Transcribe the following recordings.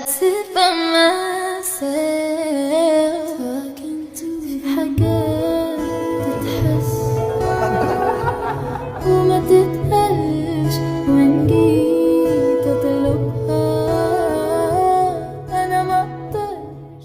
sit by myself talking to في حاجات تتحس وما تتقالش وإن جيت أطلبها أنا مقدرش.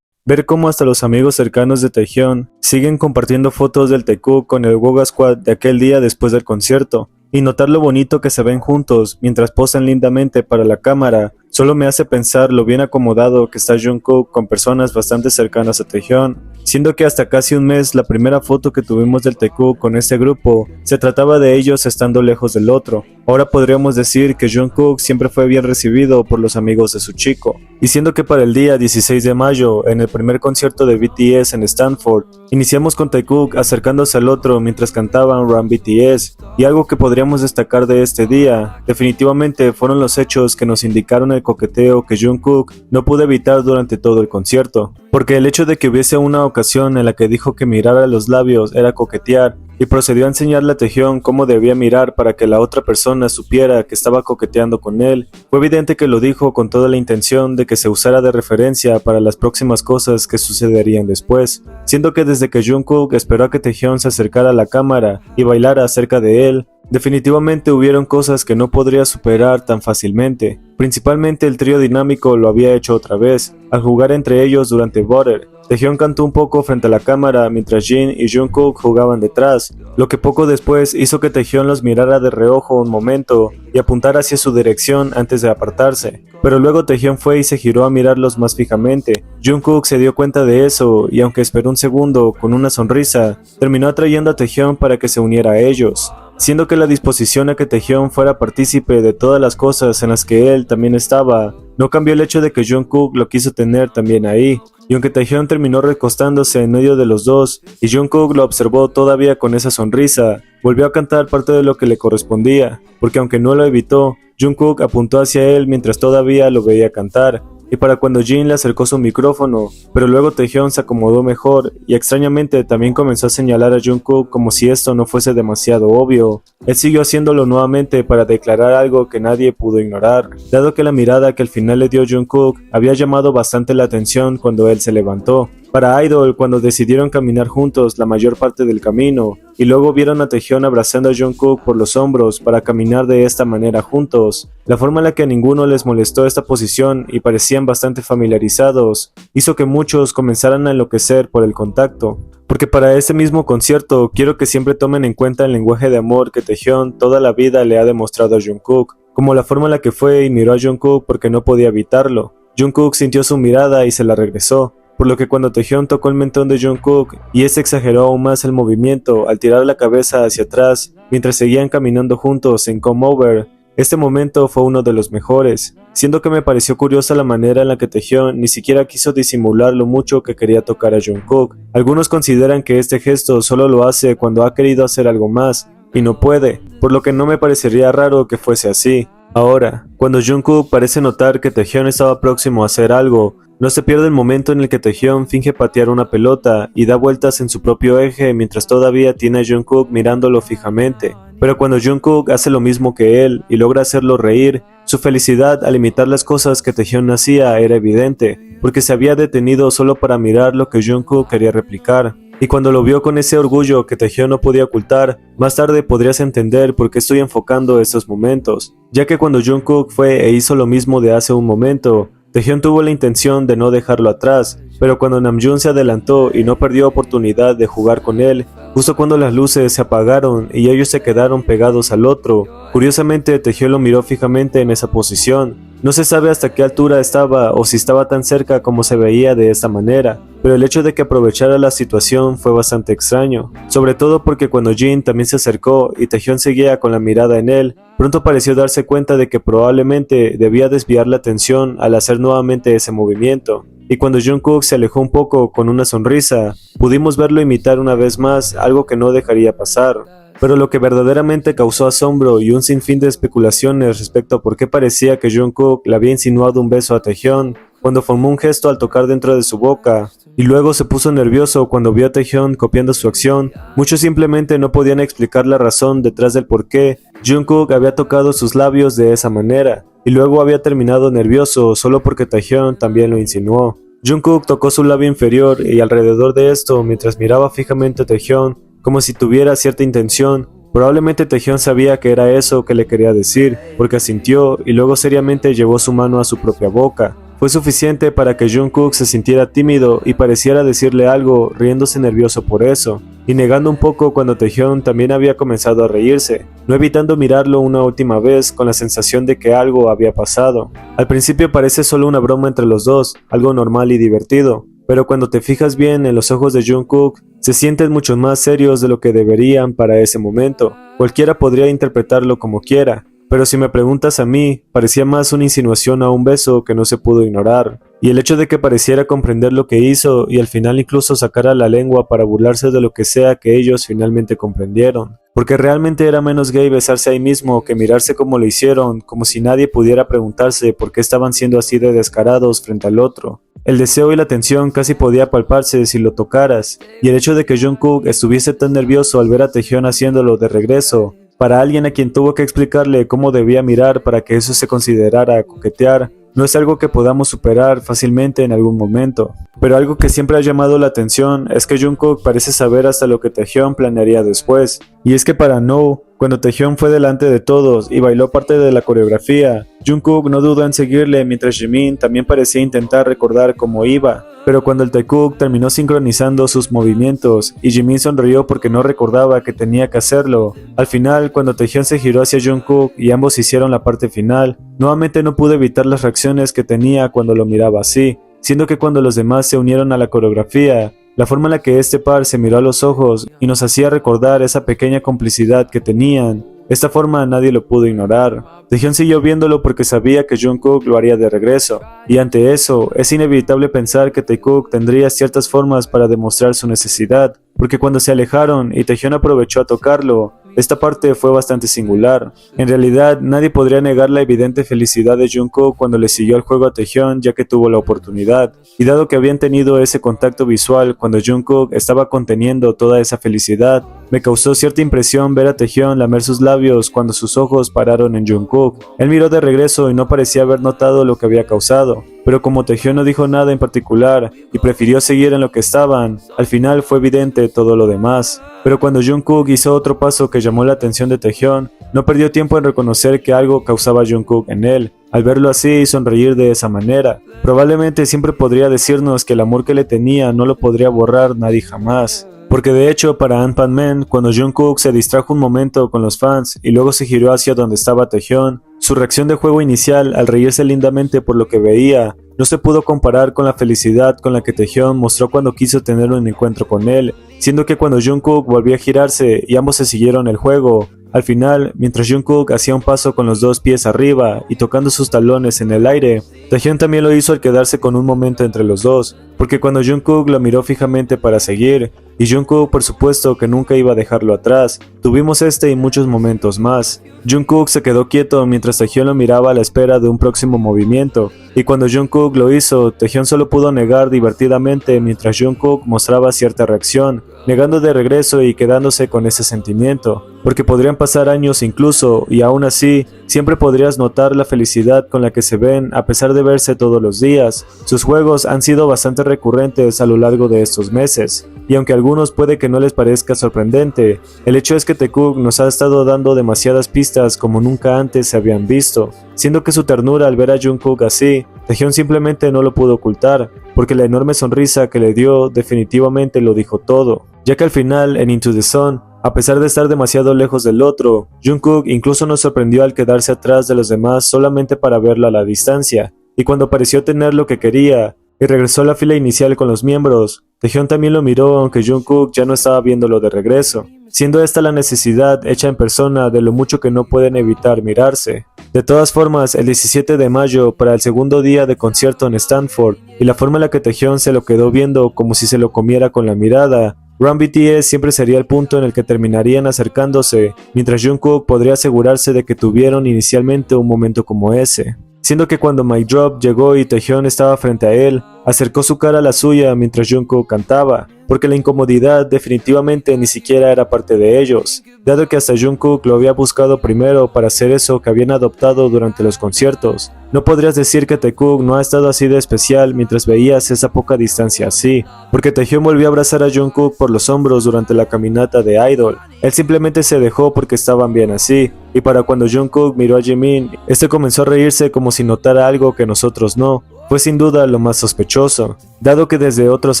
Ver cómo hasta los amigos cercanos de Taehyun siguen compartiendo fotos del Taekook con el Woga Squad de aquel día después del concierto, y notar lo bonito que se ven juntos mientras posan lindamente para la cámara, solo me hace pensar lo bien acomodado que está Jungkook con personas bastante cercanas a Taehyun, siendo que hasta casi un mes la primera foto que tuvimos del Taekook con este grupo se trataba de ellos estando lejos del otro. Ahora podríamos decir que Jungkook siempre fue bien recibido por los amigos de su chico, y siendo que para el día 16 de mayo, en el primer concierto de BTS en Stanford, iniciamos con Taekook acercándose al otro mientras cantaban Run BTS, y algo que podríamos destacar de este día, definitivamente fueron los hechos que nos indicaron el coqueteo que Jungkook no pudo evitar durante todo el concierto, porque el hecho de que hubiese una ocasión en la que dijo que mirar a los labios era coquetear, y procedió a enseñarle a Taehyun cómo debía mirar para que la otra persona supiera que estaba coqueteando con él, fue evidente que lo dijo con toda la intención de que se usara de referencia para las próximas cosas que sucederían después, siendo que desde que Jungkook esperó a que Taehyun se acercara a la cámara y bailara cerca de él, definitivamente hubieron cosas que no podría superar tan fácilmente. Principalmente el trío dinámico lo había hecho otra vez, al jugar entre ellos durante Butter. Taehyun cantó un poco frente a la cámara mientras Jin y Jungkook jugaban detrás, lo que poco después hizo que Taehyun los mirara de reojo un momento y apuntara hacia su dirección antes de apartarse. Pero luego Taehyun fue y se giró a mirarlos más fijamente. Jungkook se dio cuenta de eso y aunque esperó un segundo con una sonrisa, terminó atrayendo a Taehyun para que se uniera a ellos, siendo que la disposición a que Taehyun fuera partícipe de todas las cosas en las que él también estaba, no cambió el hecho de que Jungkook lo quiso tener también ahí. Y aunque Taehyun terminó recostándose en medio de los dos y Jungkook lo observó todavía con esa sonrisa, volvió a cantar parte de lo que le correspondía, porque aunque no lo evitó, Jungkook apuntó hacia él mientras todavía lo veía cantar, y para cuando Jin le acercó su micrófono, pero luego Taehyun se acomodó mejor y extrañamente también comenzó a señalar a Jungkook como si esto no fuese demasiado obvio. Él siguió haciéndolo nuevamente para declarar algo que nadie pudo ignorar, dado que la mirada que al final le dio Jungkook había llamado bastante la atención cuando él se levantó. Para Idol, cuando decidieron caminar juntos la mayor parte del camino, y luego vieron a Taehyun abrazando a Jungkook por los hombros para caminar de esta manera juntos, la forma en la que a ninguno les molestó esta posición y parecían bastante familiarizados, hizo que muchos comenzaran a enloquecer por el contacto. Porque para ese mismo concierto, quiero que siempre tomen en cuenta el lenguaje de amor que Taehyun toda la vida le ha demostrado a Jungkook, como la forma en la que fue y miró a Jungkook porque no podía evitarlo. Jungkook sintió su mirada y se la regresó, por lo que cuando Taehyun tocó el mentón de Jungkook y este exageró aún más el movimiento al tirar la cabeza hacia atrás mientras seguían caminando juntos en Come Over, este momento fue uno de los mejores, siendo que me pareció curiosa la manera en la que Taehyun ni siquiera quiso disimular lo mucho que quería tocar a Jungkook. Algunos consideran que este gesto solo lo hace cuando ha querido hacer algo más y no puede, por lo que no me parecería raro que fuese así. Ahora, cuando Jungkook parece notar que Taehyun estaba próximo a hacer algo, no se pierde el momento en el que Taehyun finge patear una pelota y da vueltas en su propio eje mientras todavía tiene a Jungkook mirándolo fijamente. Pero cuando Jungkook hace lo mismo que él y logra hacerlo reír, su felicidad al imitar las cosas que Taehyun hacía era evidente, porque se había detenido solo para mirar lo que Jungkook quería replicar. Y cuando lo vio con ese orgullo que Taehyun no podía ocultar, más tarde podrías entender por qué estoy enfocando estos momentos, ya que cuando Jungkook fue e hizo lo mismo de hace un momento, Taehyun tuvo la intención de no dejarlo atrás, pero cuando Namjoon se adelantó y no perdió oportunidad de jugar con él, justo cuando las luces se apagaron y ellos se quedaron pegados al otro, curiosamente Taehyun lo miró fijamente en esa posición. No se sabe hasta qué altura estaba o si estaba tan cerca como se veía de esta manera, pero el hecho de que aprovechara la situación fue bastante extraño, sobre todo porque cuando Jin también se acercó y Taehyun seguía con la mirada en él, pronto pareció darse cuenta de que probablemente debía desviar la atención al hacer nuevamente ese movimiento. Y cuando Jungkook se alejó un poco con una sonrisa, pudimos verlo imitar una vez más algo que no dejaría pasar. Pero lo que verdaderamente causó asombro y un sinfín de especulaciones respecto a por qué parecía que Jungkook le había insinuado un beso a Taehyun cuando formó un gesto al tocar dentro de su boca, y luego se puso nervioso cuando vio a Taehyun copiando su acción, muchos simplemente no podían explicar la razón detrás del por qué Jungkook había tocado sus labios de esa manera. y luego había terminado nervioso solo porque Taehyun también lo insinuó. Jungkook tocó su labio inferior y alrededor de esto, mientras miraba fijamente a Taehyun, como si tuviera cierta intención. Probablemente Taehyun sabía que era eso que le quería decir, porque asintió y luego seriamente llevó su mano a su propia boca. Fue suficiente para que Jungkook se sintiera tímido y pareciera decirle algo, riéndose nervioso por eso, y negando un poco cuando Taehyun también había comenzado a reírse, no evitando mirarlo una última vez con la sensación de que algo había pasado. Al principio parece solo una broma entre los dos, algo normal y divertido, pero cuando te fijas bien en los ojos de Jungkook, se sienten mucho más serios de lo que deberían para ese momento. Cualquiera podría interpretarlo como quiera, pero si me preguntas a mí, parecía más una insinuación a un beso que no se pudo ignorar. Y el hecho de que pareciera comprender lo que hizo y al final incluso sacara la lengua para burlarse de lo que sea que ellos finalmente comprendieron. Porque realmente era menos gay besarse ahí mismo que mirarse como lo hicieron, como si nadie pudiera preguntarse por qué estaban siendo así de descarados frente al otro. El deseo y la tensión casi podía palparse si lo tocaras, y el hecho de que Jungkook estuviese tan nervioso al ver a Taehyun haciéndolo de regreso, para alguien a quien tuvo que explicarle cómo debía mirar para que eso se considerara coquetear, no es algo que podamos superar fácilmente en algún momento. Pero algo que siempre ha llamado la atención es que Jungkook parece saber hasta lo que Taehyun planearía después. Y es que para No, cuando Taehyun fue delante de todos y bailó parte de la coreografía, Jungkook no dudó en seguirle mientras Jimin también parecía intentar recordar cómo iba. Pero cuando el Taekook terminó sincronizando sus movimientos y Jimin sonrió porque no recordaba que tenía que hacerlo, al final cuando Taehyun se giró hacia Jungkook y ambos hicieron la parte final, nuevamente no pude evitar las reacciones que tenía cuando lo miraba así, siendo que cuando los demás se unieron a la coreografía, la forma en la que este par se miró a los ojos y nos hacía recordar esa pequeña complicidad que tenían, esta forma nadie lo pudo ignorar. Taehyun siguió viéndolo porque sabía que Jungkook lo haría de regreso, y ante eso, es inevitable pensar que Taekook tendría ciertas formas para demostrar su necesidad, porque cuando se alejaron y Taehyun aprovechó a tocarlo, esta parte fue bastante singular. En realidad, nadie podría negar la evidente felicidad de Jungkook cuando le siguió el juego a Taehyun ya que tuvo la oportunidad, y dado que habían tenido ese contacto visual cuando Jungkook estaba conteniendo toda esa felicidad, me causó cierta impresión ver a Taehyun lamer sus labios cuando sus ojos pararon en Jungkook. Él miró de regreso y no parecía haber notado lo que había causado, pero como Taehyun no dijo nada en particular y prefirió seguir en lo que estaban, al final fue evidente todo lo demás. Pero cuando Jungkook hizo otro paso que llamó la atención de Taehyun, no perdió tiempo en reconocer que algo causaba Jungkook en él, al verlo así y sonreír de esa manera. Probablemente siempre podría decirnos que el amor que le tenía no lo podría borrar nadie jamás. Porque de hecho para Ant-Man, cuando Jungkook se distrajo un momento con los fans y luego se giró hacia donde estaba Taehyun, su reacción de juego inicial al reírse lindamente por lo que veía, no se pudo comparar con la felicidad con la que Taehyun mostró cuando quiso tener un encuentro con él, siendo que cuando Jungkook volvió a girarse y ambos se siguieron el juego, al final, mientras Jungkook hacía un paso con los dos pies arriba y tocando sus talones en el aire, Taehyun también lo hizo al quedarse con un momento entre los dos, porque cuando Jungkook lo miró fijamente para seguir, y Jungkook por supuesto que nunca iba a dejarlo atrás, tuvimos este y muchos momentos más. Jungkook se quedó quieto mientras Taehyun lo miraba a la espera de un próximo movimiento, y cuando Jungkook lo hizo, Taehyun solo pudo negar divertidamente mientras Jungkook mostraba cierta reacción, negando de regreso y quedándose con ese sentimiento, porque podrían pasar años incluso, y aún así, siempre podrías notar la felicidad con la que se ven a pesar de verse todos los días. Sus juegos han sido bastante recurrentes a lo largo de estos meses, y aunque a algunos puede que no les parezca sorprendente, el hecho es que Taekook nos ha estado dando demasiadas pistas como nunca antes se habían visto, siendo que su ternura al ver a Jungkook así, Taehyun simplemente no lo pudo ocultar, porque la enorme sonrisa que le dio definitivamente lo dijo todo, ya que al final en Into the Sun, a pesar de estar demasiado lejos del otro, Jungkook incluso nos sorprendió al quedarse atrás de los demás solamente para verla a la distancia, y cuando pareció tener lo que quería, y regresó a la fila inicial con los miembros, Taehyun también lo miró aunque Jungkook ya no estaba viéndolo de regreso, siendo esta la necesidad hecha en persona de lo mucho que no pueden evitar mirarse. De todas formas, el 17 de mayo, para el segundo día de concierto en Stanford, y la forma en la que Taehyun se lo quedó viendo como si se lo comiera con la mirada, Run BTS siempre sería el punto en el que terminarían acercándose, mientras Jungkook podría asegurarse de que tuvieron inicialmente un momento como ese. Siendo que cuando Mic Drop llegó y Taehyun estaba frente a él, acercó su cara a la suya mientras Jungkook cantaba, porque la incomodidad definitivamente ni siquiera era parte de ellos, dado que hasta Jungkook lo había buscado primero para hacer eso que habían adoptado durante los conciertos. No podrías decir que Taekook no ha estado así de especial mientras veías esa poca distancia así, porque Taehyun volvió a abrazar a Jungkook por los hombros durante la caminata de Idol. Él simplemente se dejó porque estaban bien así, y para cuando Jungkook miró a Jimin, este comenzó a reírse como si notara algo que nosotros no. Fue sin duda lo más sospechoso, dado que desde otros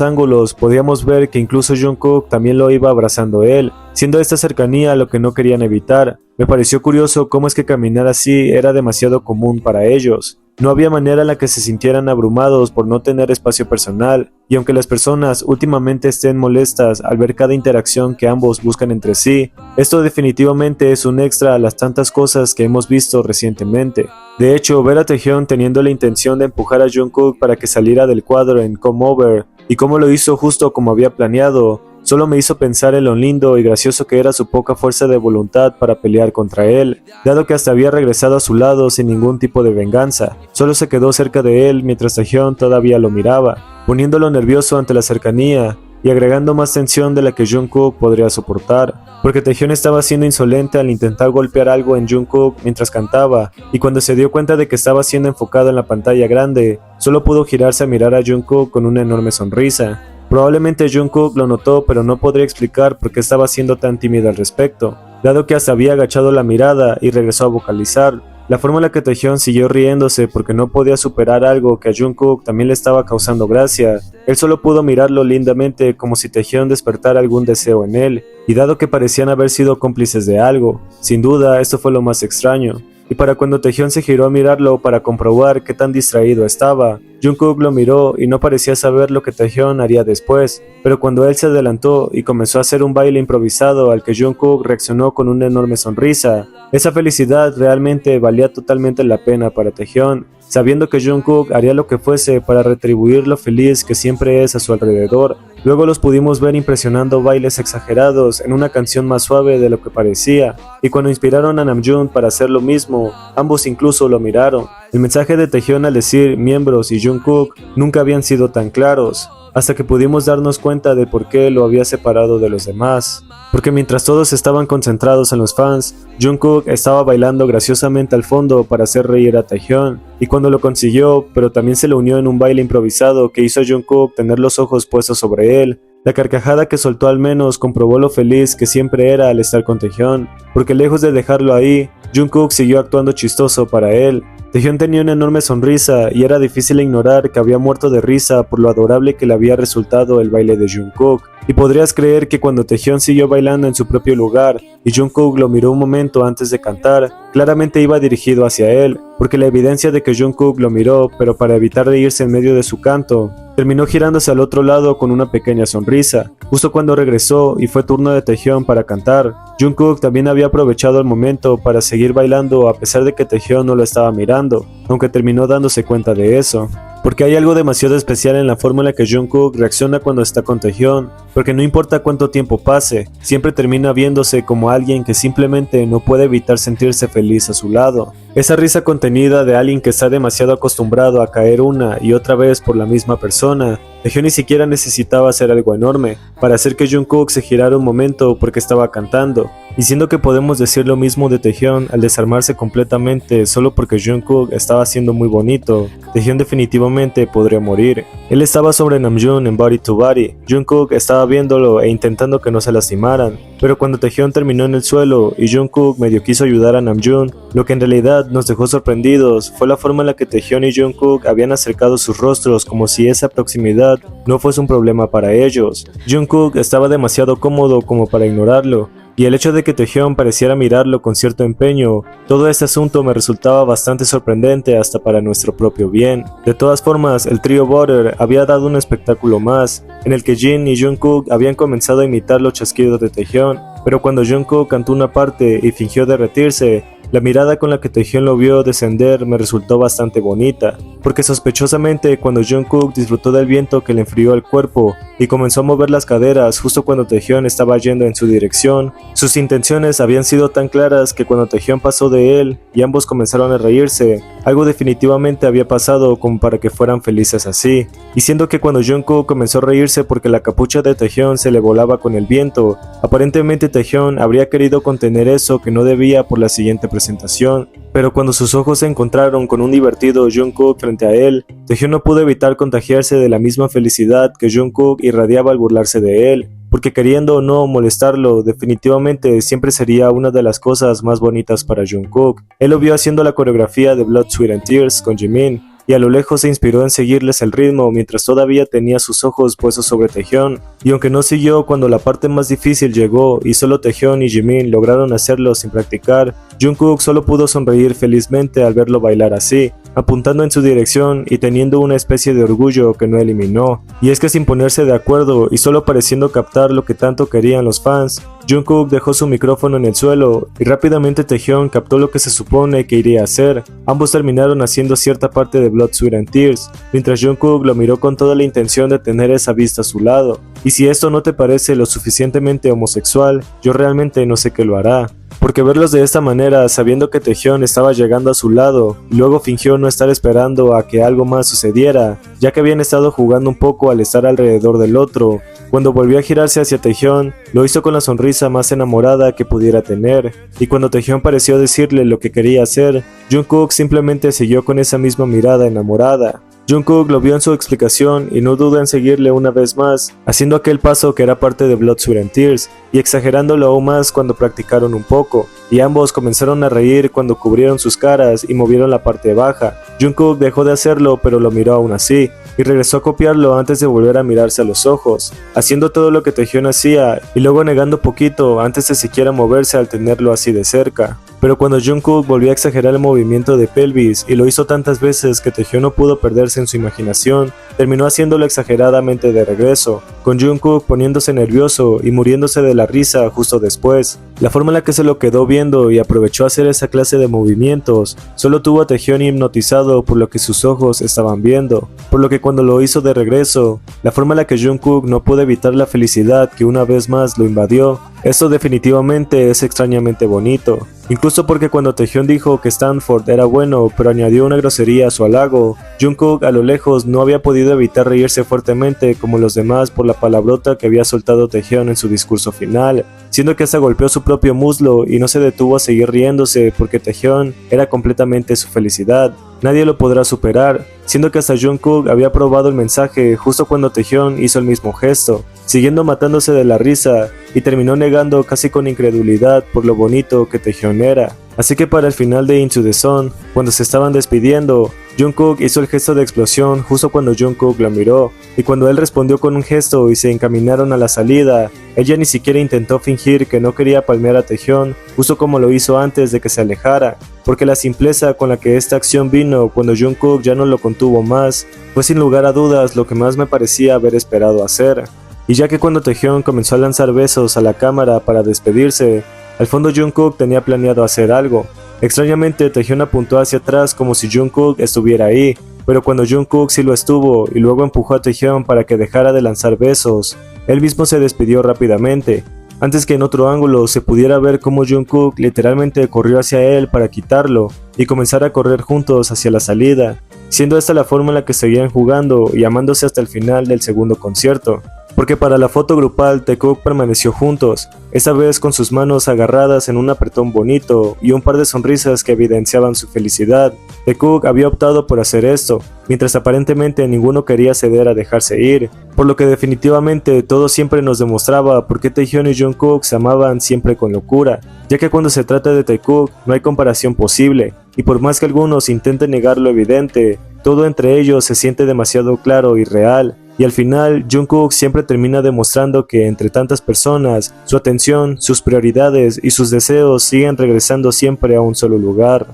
ángulos podíamos ver que incluso Jungkook también lo iba abrazando él, siendo esta cercanía lo que no querían evitar. Me pareció curioso cómo es que caminar así era demasiado común para ellos. No había manera en la que se sintieran abrumados por no tener espacio personal, y aunque las personas últimamente estén molestas al ver cada interacción que ambos buscan entre sí, esto definitivamente es un extra a las tantas cosas que hemos visto recientemente. De hecho, ver a Taehyun teniendo la intención de empujar a Jungkook para que saliera del cuadro en Come Over, y cómo lo hizo justo como había planeado, solo me hizo pensar en lo lindo y gracioso que era su poca fuerza de voluntad para pelear contra él, dado que hasta había regresado a su lado sin ningún tipo de venganza. Solo se quedó cerca de él mientras Taehyun todavía lo miraba, poniéndolo nervioso ante la cercanía y agregando más tensión de la que Jungkook podría soportar, porque Taehyun estaba siendo insolente al intentar golpear algo en Jungkook mientras cantaba, y cuando se dio cuenta de que estaba siendo enfocado en la pantalla grande, solo pudo girarse a mirar a Jungkook con una enorme sonrisa. Probablemente Jungkook lo notó, pero no podría explicar por qué estaba siendo tan tímido al respecto, dado que hasta había agachado la mirada y regresó a vocalizar. La forma en la que Taehyun siguió riéndose porque no podía superar algo que a Jungkook también le estaba causando gracia. Él solo pudo mirarlo lindamente como si Taehyun despertara algún deseo en él, y dado que parecían haber sido cómplices de algo, sin duda esto fue lo más extraño. Y para cuando Taehyun se giró a mirarlo para comprobar qué tan distraído estaba, Jungkook lo miró y no parecía saber lo que Taehyun haría después, pero cuando él se adelantó y comenzó a hacer un baile improvisado al que Jungkook reaccionó con una enorme sonrisa, esa felicidad realmente valía totalmente la pena para Taehyun, sabiendo que Jungkook haría lo que fuese para retribuir lo feliz que siempre es a su alrededor. Luego los pudimos ver impresionando bailes exagerados en una canción más suave de lo que parecía, y cuando inspiraron a Namjoon para hacer lo mismo, ambos incluso lo miraron. El mensaje de Taehyun al decir miembros y Jungkook nunca habían sido tan claros, hasta que pudimos darnos cuenta de por qué lo había separado de los demás. Porque mientras todos estaban concentrados en los fans, Jungkook estaba bailando graciosamente al fondo para hacer reír a Taehyun, y cuando lo consiguió, pero también se le unió en un baile improvisado que hizo a Jungkook tener los ojos puestos sobre él. La carcajada que soltó al menos comprobó lo feliz que siempre era al estar con Taehyun, porque lejos de dejarlo ahí, Jungkook siguió actuando chistoso para él. Taehyun tenía una enorme sonrisa y era difícil ignorar que había muerto de risa por lo adorable que le había resultado el baile de Jungkook. Y podrías creer que cuando Taehyun siguió bailando en su propio lugar y Jungkook lo miró un momento antes de cantar, claramente iba dirigido hacia él, porque la evidencia de que Jungkook lo miró, pero para evitar reírse en medio de su canto, terminó girándose al otro lado con una pequeña sonrisa. Justo cuando regresó y fue turno de Taehyun para cantar, Jungkook también había aprovechado el momento para seguir bailando a pesar de que Taehyun no lo estaba mirando, aunque terminó dándose cuenta de eso. Porque hay algo demasiado especial en la forma en la que Jungkook reacciona cuando está con Taehyun, porque no importa cuánto tiempo pase, siempre termina viéndose como alguien que simplemente no puede evitar sentirse feliz a su lado. Esa risa contenida de alguien que está demasiado acostumbrado a caer una y otra vez por la misma persona. Taehyun ni siquiera necesitaba hacer algo enorme para hacer que Jungkook se girara un momento porque estaba cantando, y siendo que podemos decir lo mismo de Taehyun al desarmarse completamente solo porque Jungkook estaba siendo muy bonito, Taehyun definitivamente podría morir. Él estaba sobre Namjoon en Body to Body, Jungkook estaba viéndolo e intentando que no se lastimaran, pero cuando Taehyun terminó en el suelo y Jungkook medio quiso ayudar a Namjoon, lo que en realidad nos dejó sorprendidos fue la forma en la que Taehyun y Jungkook habían acercado sus rostros como si esa proximidad no fuese un problema para ellos. Jungkook estaba demasiado cómodo como para ignorarlo, y el hecho de que Taehyun pareciera mirarlo con cierto empeño, todo este asunto me resultaba bastante sorprendente hasta para nuestro propio bien. De todas formas, el trío Butter había dado un espectáculo más, en el que Jin y Jungkook habían comenzado a imitar los chasquidos de Taehyun, pero cuando Jungkook cantó una parte y fingió derretirse, la mirada con la que Taehyun lo vio descender me resultó bastante bonita, porque sospechosamente cuando Jungkook disfrutó del viento que le enfrió el cuerpo, y comenzó a mover las caderas justo cuando Taehyun estaba yendo en su dirección. Sus intenciones habían sido tan claras que cuando Taehyun pasó de él y ambos comenzaron a reírse, algo definitivamente había pasado como para que fueran felices así. Y siendo que cuando Jungkook comenzó a reírse porque la capucha de Taehyun se le volaba con el viento, aparentemente Taehyun habría querido contener eso que no debía por la siguiente presentación. Pero cuando sus ojos se encontraron con un divertido Jungkook frente a él, Taehyun no pudo evitar contagiarse de la misma felicidad que Jungkook irradiaba al burlarse de él, porque queriendo o no molestarlo, definitivamente siempre sería una de las cosas más bonitas para Jungkook. Él lo vio haciendo la coreografía de Blood, Sweat and Tears con Jimin, y a lo lejos se inspiró en seguirles el ritmo mientras todavía tenía sus ojos puestos sobre Taehyun, y aunque no siguió cuando la parte más difícil llegó y solo Taehyun y Jimin lograron hacerlo sin practicar, Jungkook solo pudo sonreír felizmente al verlo bailar así, apuntando en su dirección y teniendo una especie de orgullo que no eliminó. Y es que sin ponerse de acuerdo y solo pareciendo captar lo que tanto querían los fans, Jungkook dejó su micrófono en el suelo y rápidamente Taehyun captó lo que se supone que iría a hacer. Ambos terminaron haciendo cierta parte de Blood, Sweat and Tears, mientras Jungkook lo miró con toda la intención de tener esa vista a su lado. Y si esto no te parece lo suficientemente homosexual, yo realmente no sé qué lo hará. Porque verlos de esta manera, sabiendo que Taehyun estaba llegando a su lado, y luego fingió no estar esperando a que algo más sucediera, ya que habían estado jugando un poco al estar alrededor del otro. Cuando volvió a girarse hacia Taehyun, lo hizo con la sonrisa más enamorada que pudiera tener, y cuando Taehyun pareció decirle lo que quería hacer, Jungkook simplemente siguió con esa misma mirada enamorada. Jungkook lo vio en su explicación y no duda en seguirle una vez más, haciendo aquel paso que era parte de Blood, Sweat and Tears, y exagerándolo aún más cuando practicaron un poco, y ambos comenzaron a reír cuando cubrieron sus caras y movieron la parte baja. Jungkook dejó de hacerlo pero lo miró aún así, y regresó a copiarlo antes de volver a mirarse a los ojos, haciendo todo lo que Taehyun hacía y luego negando poquito antes de siquiera moverse al tenerlo así de cerca. Pero cuando Jungkook volvió a exagerar el movimiento de pelvis y lo hizo tantas veces que Taehyun no pudo perderse en su imaginación, terminó haciéndolo exageradamente de regreso, con Jungkook poniéndose nervioso y muriéndose de la risa justo después. La forma en la que se lo quedó viendo y aprovechó hacer esa clase de movimientos, solo tuvo a Taehyun hipnotizado por lo que sus ojos estaban viendo, por lo que cuando lo hizo de regreso, la forma en la que Jungkook no pudo evitar la felicidad que una vez más lo invadió. Esto definitivamente es extrañamente bonito, incluso porque cuando Taehyun dijo que Stanford era bueno pero añadió una grosería a su halago, Jungkook a lo lejos no había podido evitar reírse fuertemente como los demás por la palabrota que había soltado Taehyun en su discurso final, siendo que hasta golpeó su propio muslo y no se detuvo a seguir riéndose porque Taehyun era completamente su felicidad. Nadie lo podrá superar, siendo que hasta Jungkook había probado el mensaje justo cuando Taehyun hizo el mismo gesto, siguiendo matándose de la risa y terminó negando casi con incredulidad por lo bonito que Taehyun era. Así que para el final de Into the Sun, cuando se estaban despidiendo, Jungkook hizo el gesto de explosión justo cuando Jungkook lo miró, y cuando él respondió con un gesto y se encaminaron a la salida, ella ni siquiera intentó fingir que no quería palmear a Taehyun, justo como lo hizo antes de que se alejara, porque la simpleza con la que esta acción vino cuando Jungkook ya no lo contuvo más, fue sin lugar a dudas lo que más me parecía haber esperado hacer. Y ya que cuando Taehyun comenzó a lanzar besos a la cámara para despedirse, al fondo Jungkook tenía planeado hacer algo. Extrañamente Taehyun apuntó hacia atrás como si Jungkook estuviera ahí, pero cuando Jungkook sí lo estuvo y luego empujó a Taehyun para que dejara de lanzar besos, él mismo se despidió rápidamente, antes que en otro ángulo se pudiera ver cómo Jungkook literalmente corrió hacia él para quitarlo y comenzar a correr juntos hacia la salida, siendo esta la forma en la que seguían jugando y amándose hasta el final del segundo concierto. Porque para la foto grupal Taekook permaneció juntos, esta vez con sus manos agarradas en un apretón bonito y un par de sonrisas que evidenciaban su felicidad. Taekook había optado por hacer esto, mientras aparentemente ninguno quería ceder a dejarse ir, por lo que definitivamente todo siempre nos demostraba por qué Taehyun y Jungkook se amaban siempre con locura, ya que cuando se trata de Taekook no hay comparación posible, y por más que algunos intenten negar lo evidente, todo entre ellos se siente demasiado claro y real. Y al final, Jungkook siempre termina demostrando que entre tantas personas, su atención, sus prioridades y sus deseos siguen regresando siempre a un solo lugar.